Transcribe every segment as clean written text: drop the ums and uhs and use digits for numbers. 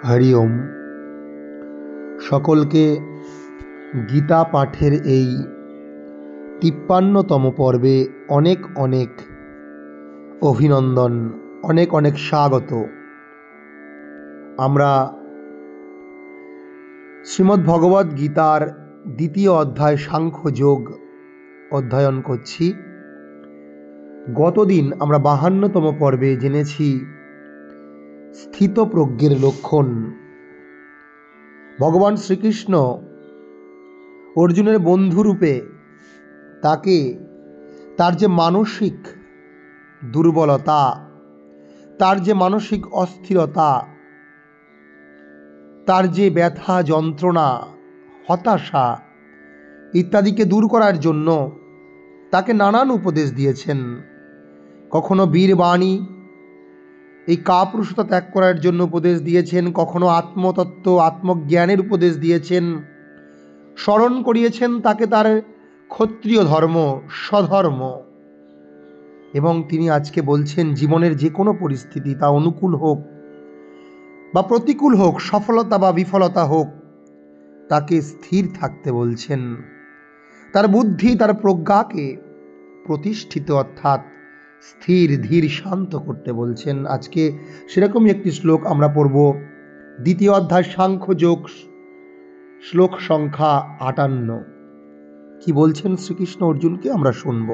হরি ওম। সকলকে গীতা পাঠের এই ৫৩তম পর্বে অনেক অনেক অভিনন্দন, অনেক অনেক স্বাগত। আমরা শ্রীমদ্ ভগবদ্ গীতার ২য় অধ্যায় সাংখ্যযোগ অধ্যয়ন করছি। গতদিন আমরা ৫২তম পর্বে জেনেছি স্থিতপ্রজ্ঞের লক্ষণ। ভগবান শ্রীকৃষ্ণ অর্জুনের বন্ধুরূপে তাকে তার যে মানসিক দুর্বলতা, তার যে মানসিক অস্থিরতা, তার যে ব্যথা যন্ত্রণা, হতাশা ইত্যাদিকে দূর করার জন্য তাকে নানান উপদেশ দিয়েছেন। কখনো বীরবাণী, এই কাপুরুষতা ত্যাগ করার জন্য উপদেশ দিয়েছেন, কখনো আত্মতত্ত্ব আত্মজ্ঞানের উপদেশ দিয়েছেন, স্মরণ করিয়েছেন তাকে তার ক্ষত্রিয় ধর্ম, স্বধর্ম। এবং তিনি আজকে বলছেন জীবনের যে কোনো পরিস্থিতি, তা অনুকূল হোক বা প্রতিকূল হোক, সফলতা বা বিফলতা হোক, তাকে স্থির থাকতে বলছেন। তার বুদ্ধি, তার প্রজ্ঞাকে প্রতিষ্ঠিত অর্থাৎ স্থির ধীর শান্ত করতে বলছেন। আজকে সেরকমই একটি শ্লোক আমরা পড়ব। ২য় অধ্যায় সাংখ্যযোগ, শ্লোক সংখ্যা ৫৮। কি বলছেন শ্রীকৃষ্ণ অর্জুনকে আমরা শুনব।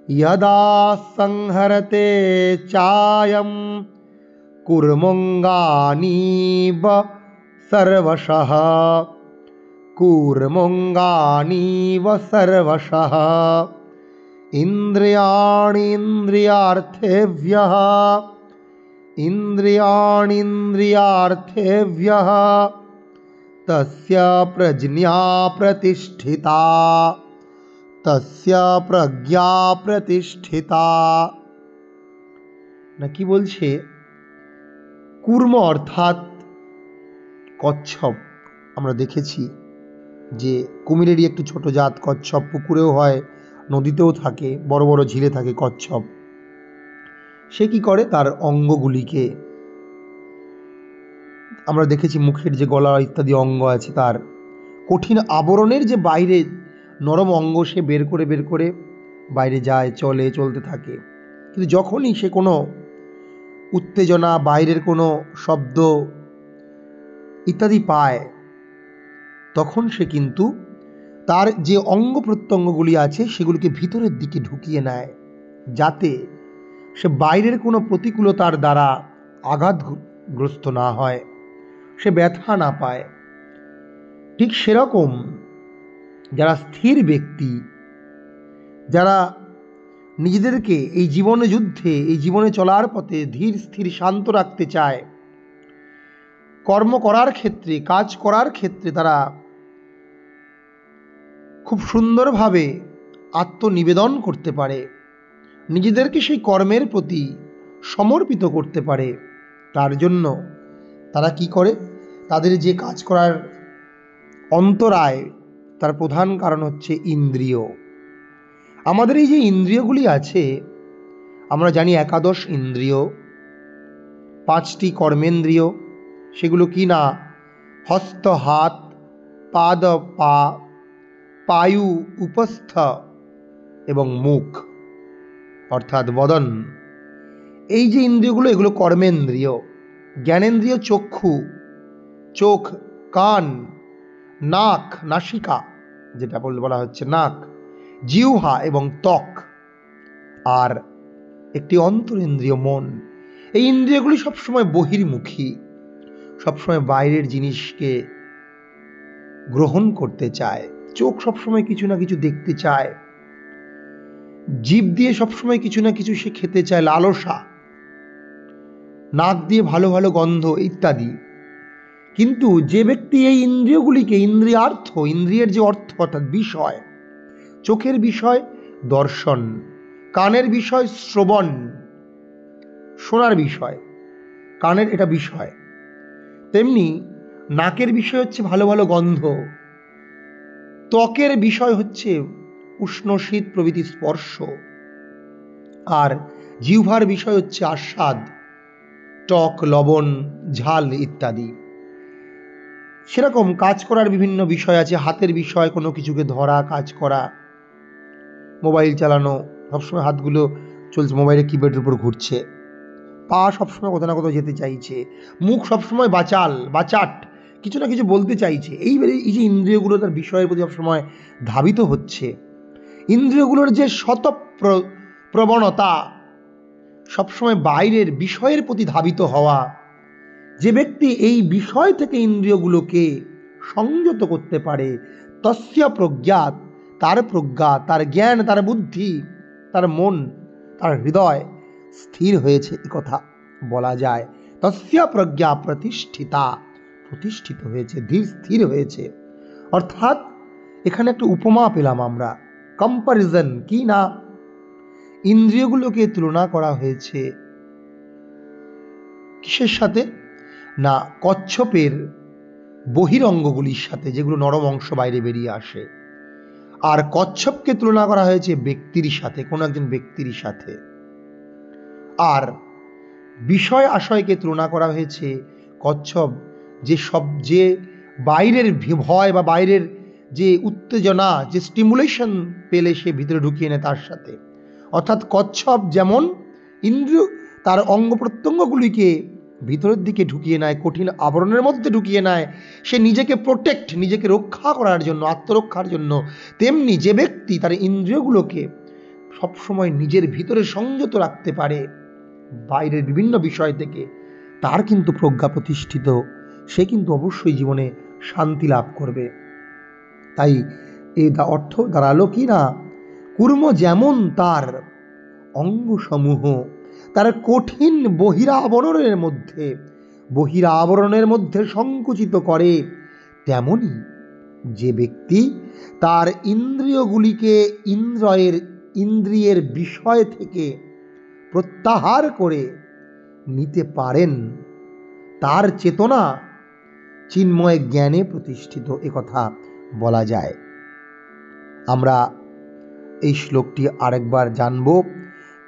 यदा संहरते चायं कूर्मोऽङ्गानीव सर्वशः इन्द्रियाणीन्द्रियार्थेभ्यः तस्य प्रज्ञा प्रतिष्ठिता। না কি বলছে, কূর্ম অর্থাৎ কচ্ছপ। আমরা দেখেছি যে কুমিরেরই একটু ছোট জাত কচ্ছপ, পুকুরেও হয়, নদীতেও থাকে, বড় বড় ঝিলে থাকে কচ্ছপ। সে কি করে, তার অঙ্গগুলিকে আমরা দেখেছি, মুখের যে গলা ইত্যাদি অঙ্গ আছে, তার কঠিন আবরণের যে বাইরে নরম অঙ্গ সে বের করে বাইরে যায়, চলতে থাকে। কিন্তু যখনই সে কোনো উত্তেজনা, বাইরের কোনো শব্দ ইত্যাদি পায়, তখন সে কিন্তু তার যে অঙ্গ প্রত্যঙ্গগুলি আছে সেগুলিকে ভিতরের দিকে ঢুকিয়ে নেয়, যাতে সে বাইরের কোনো প্রতিকূলতার দ্বারা আঘাতগ্রস্ত না হয়, সে ব্যথা না পায়। ঠিক সেরকম যারা স্থির ব্যক্তি, যারা নিজেদেরকে এই জীবনে যুদ্ধে, এই জীবনে চলার পথে ধীর স্থির শান্ত রাখতে চায়, কর্ম করার ক্ষেত্রে, কাজ করার ক্ষেত্রে তারা খুব সুন্দরভাবে আত্মনিবেদন করতে পারে, নিজেদেরকে সেই কর্মের প্রতি সমর্পিত করতে পারে, তার জন্য তারা কি করে, তাদের যে কাজ করার অন্তরায়, তার প্রধান কারণ হচ্ছে ইন্দ্রিয়। আমাদের এই যে ইন্দ্রিয়গুলি আছে, আমরা জানি একাদশ ইন্দ্রিয়, 5টি কর্মেন্দ্রিয়। সেগুলো কি না, হস্ত হাত, পাদ পা, পায়ু উপস্থ এবং মুখ অর্থাৎ বদন। এই যে ইন্দ্রিয়গুলো, এগুলো কর্মেন্দ্রিয়। জ্ঞানেন্দ্রিয় চক্ষু, চোখ, কান, নাক, নাসিকা যেটা বলা হচ্ছে নাক, জিহ্বা এবং ত্বক, আর একটি অন্তরেন্দ্রিয় মন। এই ইন্দ্রিয়গুলি সবসময় বহির্মুখী, সবসময় বাইরের জিনিসকে গ্রহণ করতে চায়। চোখ সবসময় কিছু না কিছু দেখতে চায়, জিভ দিয়ে সবসময় কিছু না কিছু সে খেতে চায়, লালসা, নাক দিয়ে ভালো ভালো গন্ধ ইত্যাদি। কিন্তু যে ব্যক্তি এই ইন্দ্রিয়গুলিকে, ইন্দ্রিয়ার্থ, ইন্দ্রিয়ের যে অর্থ অর্থাৎ বিষয়, চোখের বিষয় দর্শন, কানের বিষয় শ্রবণ, শোনার বিষয়, কানের এটা বিষয়, তেমনি নাকের বিষয় হচ্ছে ভালো ভালো গন্ধ, ত্বকের বিষয় হচ্ছে উষ্ণ শীত প্রভৃতি স্পর্শ, আর জিহ্বার বিষয় হচ্ছে আস্বাদ, টক, লবণ, ঝাল ইত্যাদি। সেরকম কাজ করার বিভিন্ন বিষয় আছে, হাতের বিষয়, কোনো কিছুকে ধরা, কাজ করা, মোবাইল চালানো, সবসময় হাতগুলো চলছে, মোবাইলের কিবোর্ডের উপর ঘুরছে, পা সবসময় কোথাও না কোথাও যেতে চাইছে, মুখ সবসময় বাচাট কিছু না কিছু বলতে চাইছে। এই যে ইন্দ্রিয়গুলো তার বিষয়ের প্রতি সবসময় ধাবিত হচ্ছে, ইন্দ্রিয়গুলোর যে প্রবণতা সবসময় বাইরের বিষয়ের প্রতি ধাবিত হওয়া, যে ব্যক্তি এই বিষয় থেকে ইন্দ্রিয়গুলোকে সংযত করতে পারে, তস্য প্রজ্ঞাত, তার প্রজ্ঞা, তার জ্ঞান, তার বুদ্ধি, তার মন, তার হৃদয় স্থির হয়েছে, এ কথা বলা যায়। তস্য প্রজ্ঞা প্রতিষ্ঠিত হয়েছে, ধীর স্থির হয়েছে। অর্থাৎ এখানে একটা উপমা পেলাম আমরা, কম্পারিজন, কি না, ইন্দ্রিয়গুলোকে তুলনা করা হয়েছে কিসের সাথে না, কচ্ছপের বহিরঙ্গগুলির সাথে, যেগুলো নরম অংশ বাইরে বেরিয়ে আসে। আর কচ্ছপকে তুলনা করা হয়েছে ব্যক্তির সাথে, কোনো একজন ব্যক্তির সাথে। আর বিষয় আশয়কে তুলনা করা হয়েছে কচ্ছপ যে বাইরের ভয় বা বাইরের যে উত্তেজনা, যে স্টিমুলেশন পেলে সে ভিতরে ঢুকিয়ে নেয় তার সাথে। অর্থাৎ কচ্ছপ যেমন ইন্দ্রিয় তার অঙ্গ প্রত্যঙ্গগুলিকে ভিতরের দিকে ঢুকিয়ে নেয়, কঠিন আবরণের মধ্যে ঢুকিয়ে নেয়, সে নিজেকে নিজেকে রক্ষা করার জন্য, আত্মরক্ষার জন্য, তেমনি যে ব্যক্তি তার ইন্দ্রিয়গুলোকে সবসময় নিজের ভিতরে সংযত রাখতে পারে বাইরের বিভিন্ন বিষয় থেকে, তার কিন্তু প্রজ্ঞা প্রতিষ্ঠিত, সে কিন্তু অবশ্যই জীবনে শান্তি লাভ করবে। তাই এই অর্থ দাঁড়ালো কি না, কুর্ম যেমন তার অঙ্গসমূহ তার কঠিন বহিরাবরণের মধ্যে সংকুচিত করে, তেমনি যে ব্যক্তি তার ইন্দ্রিয়গুলিকে ইন্দ্রিয়ের বিষয় থেকে প্রত্যাহার করে নিতে পারেন, তার চেতনা চিন্ময় জ্ঞানে প্রতিষ্ঠিত, একথা বলা যায়। আমরা এই শ্লোকটি আরেকবার জানব,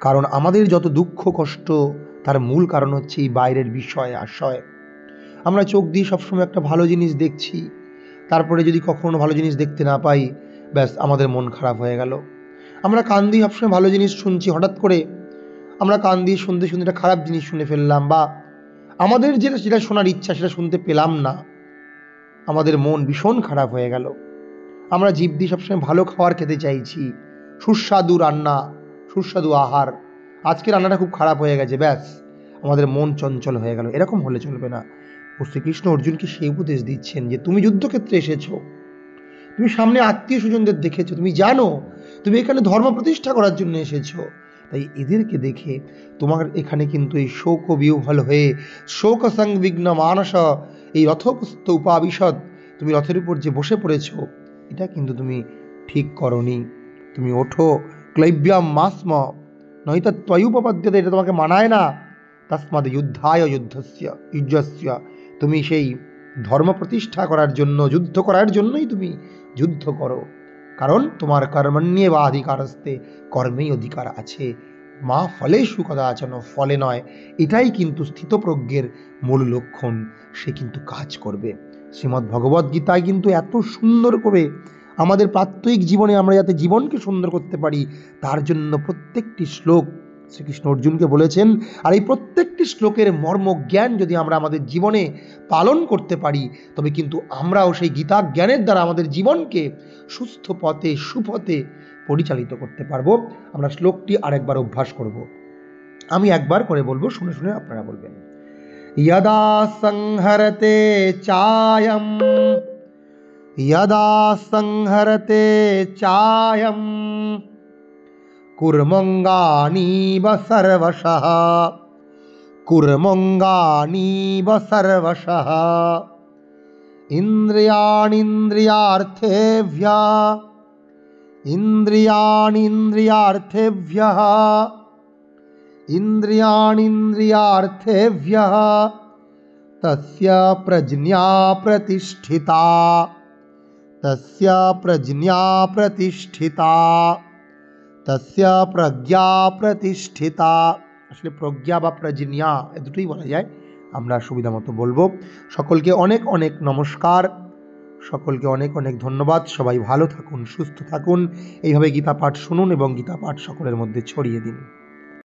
কারণ আমাদের যত দুঃখ কষ্ট তার মূল কারণ হচ্ছে এই বাইরের বিষয় আশয়। আমরা চোখ দিয়ে সবসময় একটা ভালো জিনিস দেখছি, তারপরে যদি কখনো ভালো জিনিস দেখতে না পাই, ব্যাস আমাদের মন খারাপ হয়ে গেল। আমরা কান দিয়ে সবসময় ভালো জিনিস শুনছি, হঠাৎ করে আমরা কান দিয়ে শুনতে শুনতে একটা খারাপ জিনিস শুনে ফেললাম, বা আমাদের যেটা শোনার ইচ্ছা সেটা শুনতে পেলাম না, আমাদের মন ভীষণ খারাপ হয়ে গেল। আমরা জিভ দিয়ে সবসময় ভালো খাবার খেতে চাইছি, সুস্বাদু রান্না, সুস্বাদু আহার, আজকে রান্নাটা খুব খারাপ হয়ে গেছে, ব্যাস আমাদের মন চঞ্চল হয়ে গেল। এরকম হলে চলবে না। শ্রীকৃষ্ণ অর্জুনকে সেই উপদেশ দিচ্ছেন যে তুমি যুদ্ধক্ষেত্রে এসেছো, তুমি সামনে আত্মীয় স্বজনদের দেখেছো, তুমি জানো তুমি এখানে ধর্ম প্রতিষ্ঠা করার জন্য এসেছো, তাই এদেরকে দেখে তোমার এখানে কিন্তু এই শোক বিহ্বল হয়ে শোক সংবিঘ্ন মানস, এই রথপুস্ত উপাবিশদ, তুমি রথের উপর যে বসে পড়েছো, এটা কিন্তু তুমি ঠিক করনি। তুমি ওঠো, ক্লৈব্যাম মাস্ম নহিতা ত্বয়ুপপাদ্যতে, এটা তোমাকে মানায় না। তস্মাদ যুদ্ধায় যুদ্ধস্য, তুমি সেই ধর্ম প্রতিষ্ঠা করার জন্য, যুদ্ধ করার জন্যই তুমি যুদ্ধ করো, কারণ তোমার কর্মণ্যেব অধিকারস্তে, কর্মেই অধিকার আছে, মা ফলেষু কদাচন, ফলে নয়। এটাই কিন্তু স্থিতপ্রজ্ঞের মূল লক্ষণ, সে কিন্তু কাজ করবে। শ্রীমদ্ ভগবদ্গীতায় কিন্তু এত সুন্দর করে আমাদের প্রাত্যহিক জীবনে আমরা যাতে জীবনকে সুন্দর করতে পারি, তার জন্য প্রত্যেকটি শ্লোক শ্রীকৃষ্ণ অর্জুনকে বলেছেন। আর এই প্রত্যেকটি শ্লোকের মর্ম জ্ঞান যদি আমরা আমাদের জীবনে পালন করতে পারি, তবে কিন্তু আমরাও সেই গীতা জ্ঞানের দ্বারা আমাদের জীবনকে সুস্থ পথে, সুপথে পরিচালিত করতে পারবো। আমরা শ্লোকটি আরেকবার অভ্যাস করব। আমি একবার করে বলবো, শুনে শুনে আপনারা বলবেন। यदा संहरते चायं, यदा संहरते चायं, कुर्मङ्गानीव सर्वशः, कुर्मङ्गानीव सर्वशः, इन्द्रियाणीन्द्रियार्थेभ्यः, इन्द्रियाणीन्द्रियार्थेभ्यः, इन्द्रियाणीन्द्रियार्थेभ्यः, तस्य प्रज्ञा प्रतिष्ठिता, तस्य प्रज्ञा प्रतिष्ठिता, তস্যা প্রজ্ঞা প্রতিষ্ঠিতা। আসলে প্রজ্ঞা বা প্রজ্ঞা এ দুটোই বলা যায়, আমরা সুবিধা মতো বলবো। সকলকে অনেক অনেক নমস্কার, সকলকে অনেক অনেক ধন্যবাদ। সবাই ভালো থাকুন, সুস্থ থাকুন, এইভাবে গীতা পাঠ শুনুন এবং গীতা পাঠ সকলের মধ্যে ছড়িয়ে দিন।